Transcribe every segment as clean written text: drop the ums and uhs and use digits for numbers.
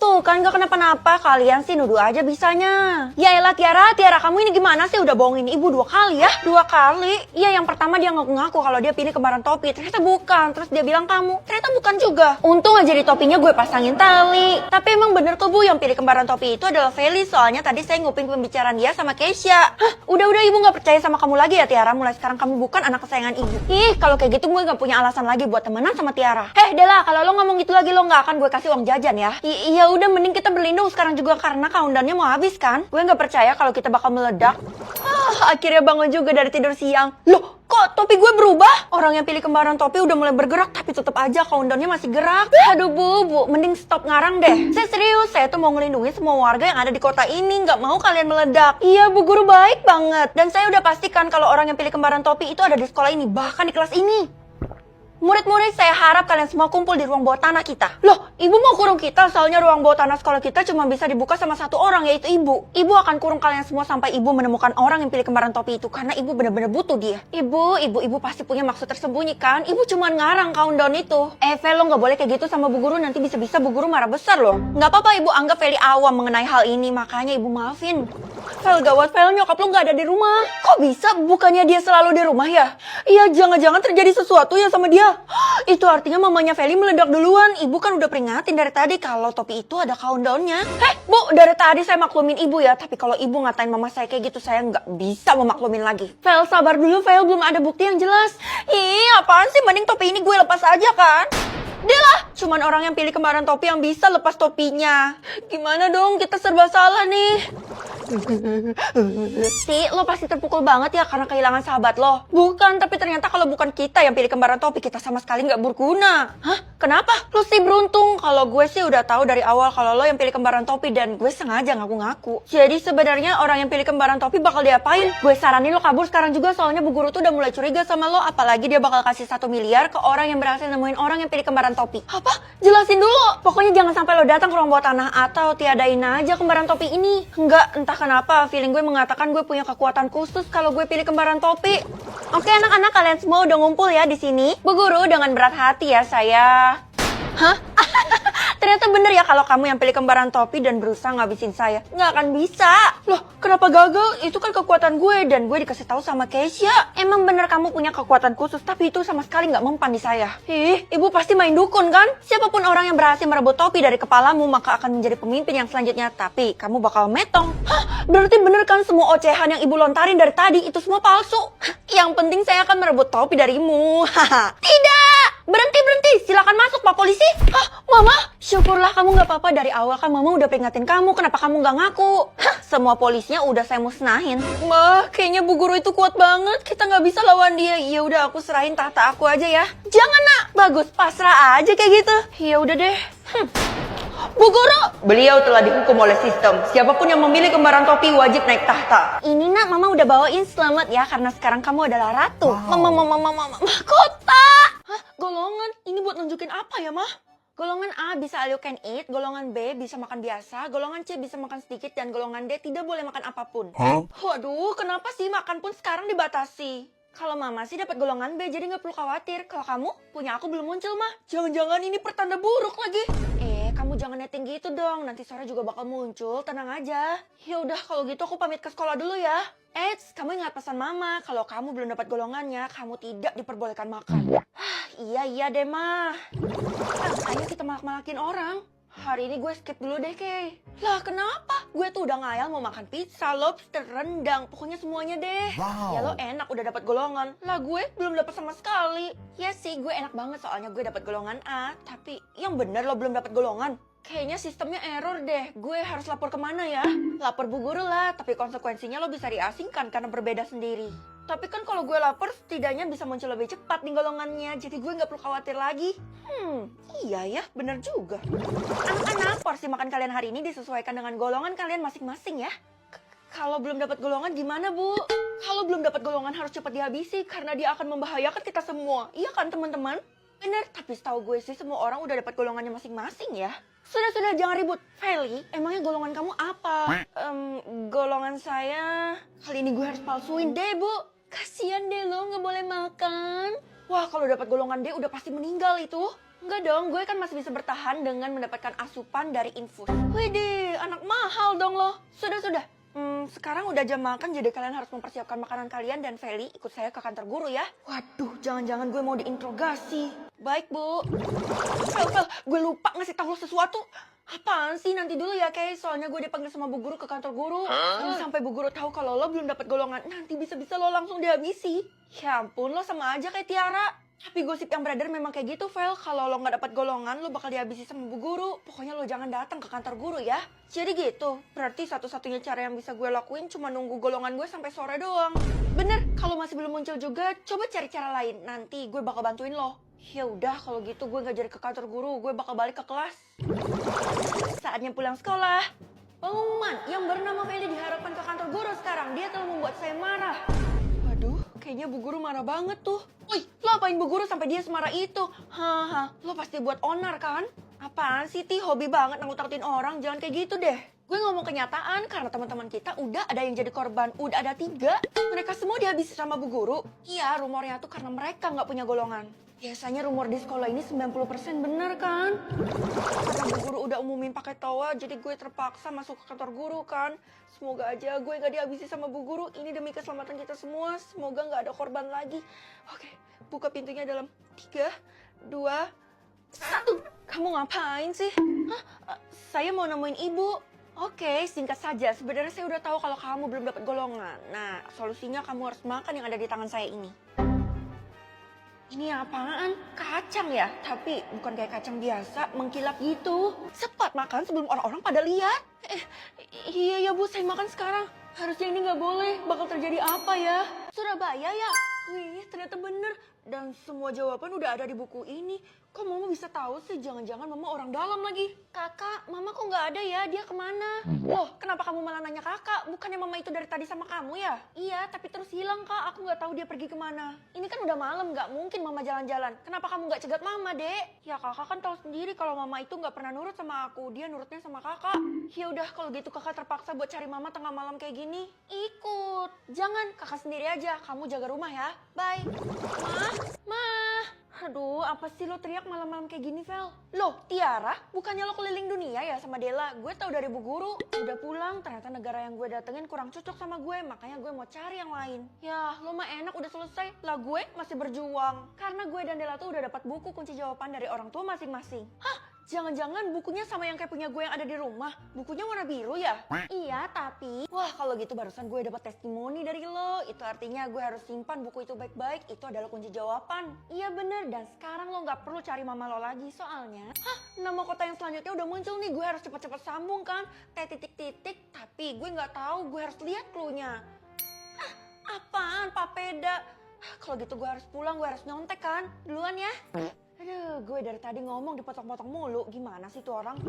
Tuh kan gak kenapa-napa, kalian sih nuduh aja bisanya. Ya elah Tiara kamu ini gimana sih udah bohongin ibu 2 kali ya? 2 kali? Iya yang pertama dia ngaku-ngaku kalau dia pilih kembaran topi, ternyata bukan. Terus dia bilang kamu, ternyata bukan juga. Untung aja di topinya gue pasangin tali. Tapi emang bener tuh Bu, yang pilih kembaran topi itu adalah Feli. Soalnya tadi saya nguping pembicaraan dia sama Keisha. Hah, udah ibu gak percaya sama kamu lagi ya Tiara? Mulai sekarang kamu bukan anak kesayangan ibu. Ih, kalau kayak gitu gue gak punya alasan lagi buat temenan sama Tiara. Dela, kalau lo ngomong gitu lagi lo gak akan gue kasih uang jajan ya. Iya udah mending kita berlindung sekarang juga karena countdown-nya mau habis kan. Gue gak percaya kalau kita bakal meledak. Akhirnya bangun juga dari tidur siang. Loh, kok topi gue berubah? Orang yang pilih kembaran topi udah mulai bergerak tapi tetap aja countdown-nya masih gerak. Aduh Bu, mending stop ngarang deh. Saya serius, saya tuh mau ngelindungi semua warga yang ada di kota ini. Gak mau kalian meledak. Iya Bu Guru baik banget. Dan saya udah pastikan kalau orang yang pilih kembaran topi itu ada di sekolah ini, bahkan di kelas ini. Murid-murid, saya harap kalian semua kumpul di ruang bawah tanah kita. Loh, ibu mau kurung kita, soalnya ruang bawah tanah sekolah kita cuma bisa dibuka sama satu orang, yaitu ibu. Ibu akan kurung kalian semua sampai ibu menemukan orang yang pilih kembaran topi itu, karena ibu benar-benar butuh dia. Ibu pasti punya maksud tersembunyi kan? Ibu cuma ngarang countdown itu. Fel, lo nggak boleh kayak gitu sama Bu Guru, nanti bisa-bisa Bu Guru marah besar loh. Nggak apa-apa, ibu anggap Feli awam mengenai hal ini, makanya ibu maafin. Fel, gawat Fel, nyokap lo nggak ada di rumah. Kok bisa? Bukannya dia selalu di rumah ya? Iya, jangan-jangan terjadi sesuatu ya sama dia. Itu artinya mamanya Feli meledak duluan. Ibu kan udah peringatin dari tadi kalau topi itu ada countdown-nya. Bu, dari tadi saya maklumin ibu ya. Tapi kalau ibu ngatain mama saya kayak gitu, saya nggak bisa memaklumin lagi. Fel, sabar dulu Fel, belum ada bukti yang jelas. Ih, apaan sih? Mending topi ini gue lepas aja kan? Delah, cuman orang yang pilih kembaran topi yang bisa lepas topinya. Gimana dong, kita serba salah nih. Si, lo pasti terpukul banget ya karena kehilangan sahabat lo. Bukan, tapi ternyata kalau bukan kita yang pilih kembaran topi, kita sama sekali nggak berguna. Hah? Kenapa? Lo sih beruntung. Kalau gue sih udah tahu dari awal kalau lo yang pilih kembaran topi dan gue sengaja ngaku-ngaku. Jadi sebenarnya orang yang pilih kembaran topi bakal diapain? Gue saranin lo kabur sekarang juga soalnya Bu Guru tuh udah mulai curiga sama lo. Apalagi dia bakal kasih 1 miliar ke orang yang berhasil nemuin orang yang pilih kembaran topi. Apa? Jelasin dulu. Pokoknya jangan sampai lo datang ke ruang bawah tanah atau tiadain aja kembaran topi ini. Enggak, entah kenapa feeling gue mengatakan gue punya kekuatan khusus kalau gue pilih kembaran topi. Oke anak-anak, kalian semua udah ngumpul ya di sini. Bu Guru dengan berat hati ya saya. Hah? Ternyata bener ya kalau kamu yang pilih kembaran topi dan berusaha ngabisin saya. Nggak akan bisa. Loh, kenapa gagal? Itu kan kekuatan gue dan gue dikasih tahu sama Keisha. Emang bener kamu punya kekuatan khusus, tapi itu sama sekali nggak mempan di saya. Ibu pasti main dukun kan? Siapapun orang yang berhasil merebut topi dari kepalamu maka akan menjadi pemimpin yang selanjutnya. Tapi kamu bakal metong. Hah? Berarti bener kan semua ocehan yang ibu lontarin dari tadi itu semua palsu? Yang penting saya akan merebut topi darimu. Tidak! Berhenti, silakan masuk Pak Polisi. Hah, Mama? Syukurlah kamu nggak apa-apa, dari awal kan Mama udah peringatin kamu, kenapa kamu nggak ngaku? Hah, semua polisinya udah saya musnahin. Kayaknya Bu Guru itu kuat banget, kita nggak bisa lawan dia. Ya udah aku serahin tahta aku aja ya. Jangan nak, bagus pasrah aja kayak gitu. Ya udah deh. Bu Guru, beliau telah dihukum oleh sistem. Siapapun yang memilih kembaran topi wajib naik tahta. Ini nak, Mama udah bawain, selamat ya karena sekarang kamu adalah ratu. Mahkota. Hah, golongan? Ini buat nunjukin apa ya, Mah? Golongan A bisa all you can eat, golongan B bisa makan biasa, golongan C bisa makan sedikit, dan golongan D tidak boleh makan apapun. Waduh, kenapa sih makan pun sekarang dibatasi? Kalau Mama sih dapat golongan B, jadi nggak perlu khawatir. Kalau kamu, punya aku belum muncul, Mah. Jangan-jangan ini pertanda buruk lagi. Kamu jangan netting gitu dong, nanti sore juga bakal muncul, tenang aja. Ya udah, kalau gitu aku pamit ke sekolah dulu ya. Kamu ingat pesan Mama, kalau kamu belum dapat golongannya, kamu tidak diperbolehkan makan. Iya deh, Mah. Ayo kita malak-malakin orang. Hari ini gue skip dulu deh, Kay. Lah kenapa? Gue tuh udah ngayal mau makan pizza, lobster, rendang, pokoknya semuanya deh. Wow. Ya lo enak udah dapat golongan. Lah gue belum dapat sama sekali. Ya sih, gue enak banget soalnya gue dapat golongan A. Tapi yang bener lo belum dapat golongan. Kayaknya sistemnya error deh. Gue harus lapor kemana ya? Lapor Bu Guru lah, tapi konsekuensinya lo bisa diasingkan karena berbeda sendiri. Tapi kan kalau gue lapor, setidaknya bisa muncul lebih cepat nih golongannya. Jadi gue nggak perlu khawatir lagi. Iya ya, bener juga. Anak-anak, porsi makan kalian hari ini disesuaikan dengan golongan kalian masing-masing ya. Kalau belum dapat golongan gimana, Bu? Kalau belum dapat golongan harus cepat dihabisi karena dia akan membahayakan kita semua. Iya kan, teman-teman? Bener, tapi setahu gue sih semua orang udah dapat golongannya masing-masing ya. Sudah, jangan ribut. Feli, emangnya golongan kamu apa? Golongan saya... Kali ini gue harus palsuin deh, Bu. Kasian deh lo, nggak boleh makan. Wah, kalau dapat golongan D udah pasti meninggal itu. Enggak dong, gue kan masih bisa bertahan dengan mendapatkan asupan dari infus. Widih, anak mahal dong lo. Sudah. Sekarang udah jam makan, jadi kalian harus mempersiapkan makanan kalian dan Feli ikut saya ke kantor guru ya. Waduh, jangan-jangan gue mau diinterogasi. Baik, Bu. Fel, gue lupa ngasih tahu lo sesuatu. Apaan sih? Nanti dulu ya, Kay. Soalnya gue dipanggil sama Bu Guru ke kantor guru. Sampai Bu Guru tahu kalau lo belum dapat golongan, nanti bisa-bisa lo langsung dihabisi. Ya ampun, lo sama aja kayak Tiara. Tapi gosip yang beredar memang kayak gitu, Vel. Kalau lo nggak dapat golongan, lo bakal dihabisi sama Bu Guru. Pokoknya lo jangan datang ke kantor guru ya. Jadi gitu, berarti satu-satunya cara yang bisa gue lakuin cuma nunggu golongan gue sampai sore doang. Bener, kalau masih belum muncul juga, coba cari cara lain. Nanti gue bakal bantuin lo. Ya udah, kalau gitu gue nggak jadi ke kantor guru, gue bakal balik ke kelas. Saatnya pulang sekolah. Pengumuman yang bernama Feli diharapkan ke kantor guru sekarang. Dia telah membuat saya marah. Waduh, kayaknya Bu Guru marah banget tuh. Wih, lo apain Bu Guru sampai dia semarah itu? Haha, lo pasti buat onar kan? Apaan sih, Ti? Hobi banget nanggut-nanggutin orang. Jangan kayak gitu deh. Gue ngomong kenyataan karena teman-teman kita udah ada yang jadi korban. Udah ada 3. Mereka semua dihabisi sama Bu Guru. Iya, rumornya tuh karena mereka nggak punya golongan. Biasanya rumor di sekolah ini 90% bener kan? Karena Bu Guru udah umumin pakai toa, jadi gue terpaksa masuk ke kantor guru kan. Semoga aja gue gak dihabisi sama Bu Guru. Ini demi keselamatan kita semua. Semoga gak ada korban lagi. Oke, buka pintunya dalam 3, 2, 1. Kamu ngapain sih? Hah? Saya mau nemuin ibu. Oke, singkat saja. Sebenarnya saya udah tahu kalau kamu belum dapat golongan. Nah, solusinya kamu harus makan yang ada di tangan saya ini. Ini apaan? Kacang ya? Tapi bukan kayak kacang biasa, mengkilap gitu. Cepat makan sebelum orang-orang pada lihat. Iya ya Bu, saya makan sekarang. Harusnya ini nggak boleh. Bakal terjadi apa ya? Surabaya ya? Wih, ternyata bener. Dan semua jawaban udah ada di buku ini. Kok Mama bisa tahu sih? Jangan-jangan Mama orang dalam lagi. Kakak, Mama kok nggak ada ya? Dia kemana? Loh, kenapa kamu malah nanya kakak? Bukannya Mama itu dari tadi sama kamu ya? Iya, tapi terus hilang Kak. Aku nggak tahu dia pergi kemana. Ini kan udah malam, nggak mungkin Mama jalan-jalan. Kenapa kamu nggak cegat Mama, Dek? Ya kakak kan tahu sendiri kalau Mama itu nggak pernah nurut sama aku. Dia nurutnya sama kakak. Ya udah, kalau gitu kakak terpaksa buat cari Mama tengah malam kayak gini. Ikut. Jangan, kakak sendiri aja. Kamu jaga rumah ya. Bye. Ma. Aduh, apa sih lo teriak malam-malam kayak gini, Vel? Loh, Tiara, bukannya lo keliling dunia ya sama Dela? Gue tahu dari Bu Guru. Udah pulang, ternyata negara yang gue datengin kurang cocok sama gue, makanya gue mau cari yang lain. Ya, lo mah enak udah selesai. Lah gue masih berjuang. Karena gue dan Dela tuh udah dapat buku kunci jawaban dari orang tua masing-masing. Hah? Jangan-jangan bukunya sama yang kayak punya gue yang ada di rumah. Bukunya warna biru ya? Iya, tapi... Wah, kalau gitu barusan gue dapat testimoni dari lo. Itu artinya gue harus simpan buku itu baik-baik. Itu adalah kunci jawaban. Iya bener, dan sekarang lo gak perlu cari mama lo lagi. Soalnya, nama kota yang selanjutnya udah muncul nih. Gue harus cepet-cepet sambung kan. T-titik-titik, tapi gue gak tahu. Gue harus lihat cluenya. Apaan, papeda? Kalau gitu gue harus pulang, gue harus nyontek kan. Duluan ya. Aduh, gue dari tadi ngomong dipotong-potong mulu. Gimana sih tuh orang?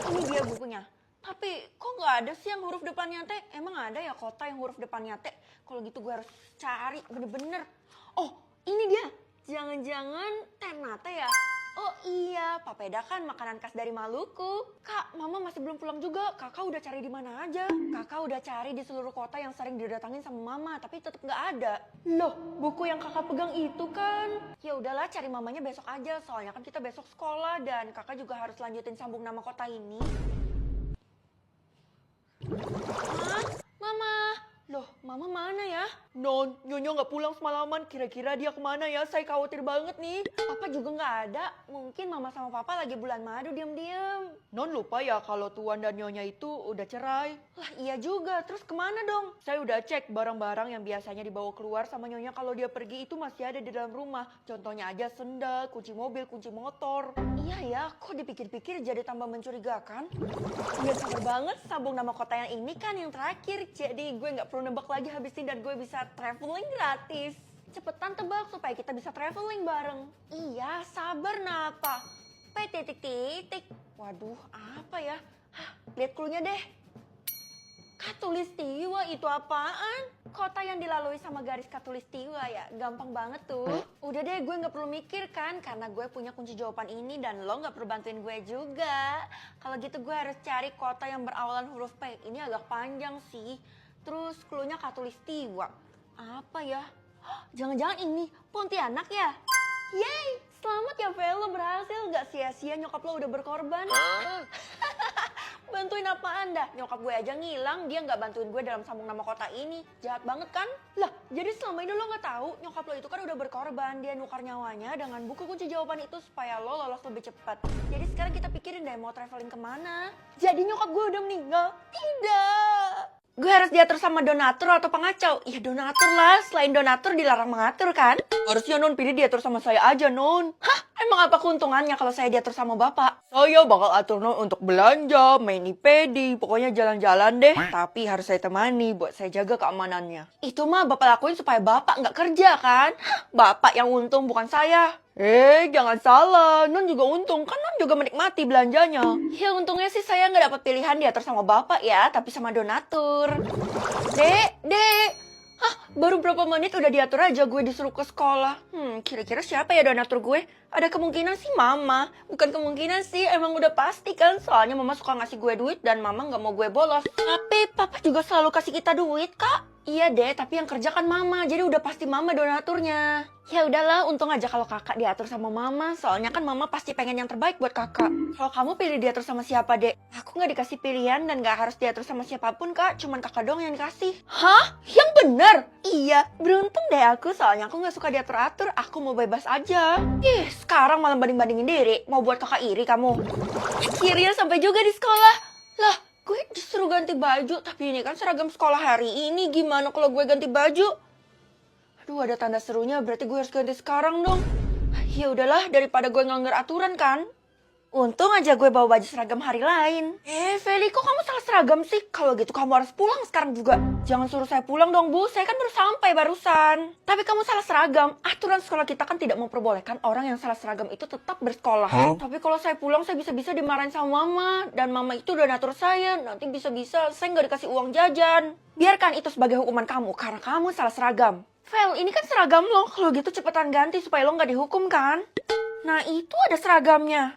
Ini dia bukunya. Tapi kok nggak ada sih yang huruf depannya T? Emang ada ya kota yang huruf depannya T? Kalau gitu gue harus cari bener-bener. Oh, ini dia. Jangan-jangan Ternate ya? Oh iya, papeda kan makanan khas dari Maluku. Kak, Mama masih belum pulang juga. Kakak udah cari di mana aja? Kakak udah cari di seluruh kota yang sering didatangin sama Mama, tapi tetap nggak ada. Loh, buku yang kakak pegang itu kan? Ya udahlah, cari mamanya besok aja. Soalnya kan kita besok sekolah dan kakak juga harus lanjutin sambung nama kota ini. Hah? Mama? Loh, Mama mana ya? Non, Nyonya nggak pulang semalaman. Kira-kira dia kemana ya? Saya khawatir banget nih. Papa juga nggak ada. Mungkin Mama sama Papa lagi bulan madu diam-diam. Non lupa ya kalau Tuan dan Nyonya itu udah cerai. Lah iya juga. Terus kemana dong? Saya udah cek barang-barang yang biasanya dibawa keluar sama Nyonya kalau dia pergi itu masih ada di dalam rumah. Contohnya aja sendal, kunci mobil, kunci motor. Iya ya, kok dipikir-pikir jadi tambah mencurigakan? Udah sabar banget sambung nama kota yang ini kan yang terakhir. Jadi gue nggak perlu nebak lagi habis ini dan gue bisa traveling gratis. Cepetan tebak supaya kita bisa traveling bareng. Iya, sabar Napa. P-titik-titik. Waduh, apa ya? Lihat cluenya deh. Katulistiwa itu apaan? Kota yang dilalui sama garis katulistiwa ya, gampang banget tuh. Udah deh, gue nggak perlu mikir kan, karena gue punya kunci jawaban ini dan lo nggak perlu bantuin gue juga. Kalau gitu gue harus cari kota yang berawalan huruf P. Ini agak panjang sih. Terus cluenya katulistiwa. Apa ya? Jangan-jangan ini Pontianak ya? Yeay, Selamat ya Vel, lo berhasil. Gak sia-sia nyokap lo udah berkorban. Bantuin apaan dah? Nyokap gue aja ngilang, dia gak bantuin gue dalam sambung nama kota ini. Jahat banget kan? Lah, jadi selama ini lo gak tahu nyokap lo itu kan udah berkorban. Dia nukar nyawanya dengan buku kunci jawaban itu supaya lo lolos lebih cepat. Jadi sekarang kita pikirin deh mau traveling kemana. Jadi nyokap gue udah meninggal? Tidak. Gue harus diatur sama donatur atau pengacau? Ya donatur lah, selain donatur dilarang mengatur kan? Harusnya non pilih diatur sama saya aja non. Hah? Emang apa keuntungannya kalau saya diatur sama bapak? Saya bakal atur non untuk belanja, main IPD, pokoknya jalan-jalan deh. Tapi harus saya temani buat saya jaga keamanannya. Itu mah bapak lakuin supaya bapak nggak kerja kan? Hah? Bapak yang untung bukan saya. Jangan salah, non juga untung, kan non juga menikmati belanjanya. Ya untungnya sih saya nggak dapat pilihan diatur sama bapak ya, tapi sama donatur. Dek, hah, baru berapa menit udah diatur aja gue disuruh ke sekolah. Kira-kira siapa ya donatur gue? Ada kemungkinan sih mama, bukan kemungkinan sih, emang udah pasti kan. Soalnya mama suka ngasih gue duit dan mama nggak mau gue bolos. Tapi papa juga selalu kasih kita duit kak. Iya deh, tapi yang kerja kan mama, jadi udah pasti mama donaturnya. Ya udahlah, untung aja kalau kakak diatur sama mama, soalnya kan mama pasti pengen yang terbaik buat kakak. Kalau kamu pilih diatur sama siapa, Dek? Aku nggak dikasih pilihan dan nggak harus diatur sama siapapun, Kak. Cuman kakak dong yang dikasih. Hah? Yang bener? Iya, beruntung deh aku, soalnya aku nggak suka diatur-atur, aku mau bebas aja. Sekarang malah banding-bandingin diri, mau buat kakak iri kamu. Akhirnya sampai juga di sekolah. Lah, gue disuruh ganti baju, tapi ini kan seragam sekolah hari ini. Gimana kalau gue ganti baju? Aduh, ada tanda serunya, berarti gue harus ganti sekarang dong. Ya udahlah, daripada gue ngelanggar aturan kan. Untung aja gue bawa baju seragam hari lain. Feli, kok kamu salah seragam sih? Kalau gitu kamu harus pulang sekarang juga. Jangan suruh saya pulang dong, Bu. Saya kan baru sampai barusan. Tapi kamu salah seragam. Aturan sekolah kita kan tidak memperbolehkan orang yang salah seragam itu tetap bersekolah. Tapi kalau saya pulang, saya bisa-bisa dimarahin sama mama. Dan mama itu udah ngatur saya. Nanti bisa-bisa saya nggak dikasih uang jajan. Biarkan itu sebagai hukuman kamu, karena kamu salah seragam. Fel, ini kan seragam lo. Kalau gitu cepetan ganti supaya lo nggak dihukum kan? Nah, itu ada seragamnya.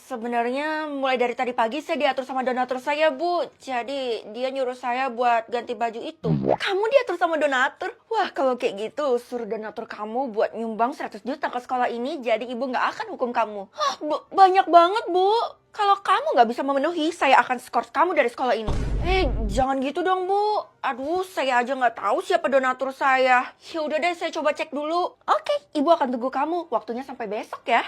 Sebenarnya mulai dari tadi pagi saya diatur sama donatur saya, Bu. Jadi dia nyuruh saya buat ganti baju itu. Kamu diatur sama donatur? Wah, kalau kayak gitu suruh donatur kamu buat nyumbang 100 juta ke sekolah ini, jadi ibu nggak akan hukum kamu. Hah, banyak banget, Bu. Kalau kamu nggak bisa memenuhi, saya akan skor kamu dari sekolah ini. Jangan gitu dong, Bu. Aduh, saya aja nggak tahu siapa donatur saya. Ya udah deh, saya coba cek dulu. Oke, ibu akan tunggu kamu. Waktunya sampai besok ya.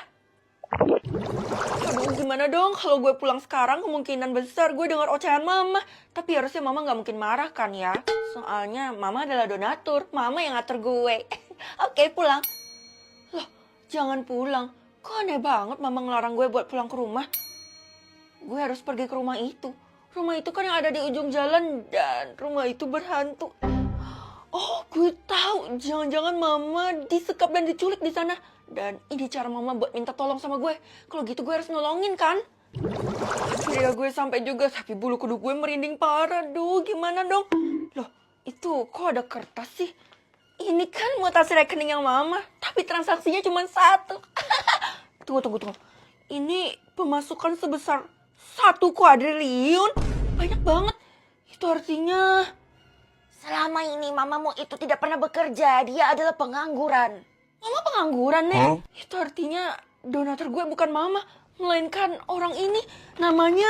Aduh, gimana dong kalau gue pulang sekarang, kemungkinan besar gue dengar ocehan mama. Tapi harusnya mama nggak mungkin marah kan ya. Soalnya mama adalah donatur, mama yang ngatur gue. Oke, pulang. Loh, jangan pulang. Kok aneh banget mama ngelarang gue buat pulang ke rumah. Gue harus pergi ke rumah itu. Rumah itu kan yang ada di ujung jalan dan rumah itu berhantu. Oh, gue tahu. Jangan-jangan mama disekap dan diculik di sana. Dan ini cara mama buat minta tolong sama gue. Kalau gitu gue harus nolongin kan? Akhirnya gue sampai juga, tapi bulu kuduk gue merinding parah. Duh, gimana dong? Loh, itu kok ada kertas sih? Ini kan mutasi rekening yang mama, tapi transaksinya cuma 1. Tunggu. Ini pemasukan sebesar 1 kuadriliun? Banyak banget. Itu artinya selama ini mamamu itu tidak pernah bekerja. Dia adalah pengangguran. Mama pengangguran, Nek? Itu artinya donatur gue bukan mama, melainkan orang ini. Namanya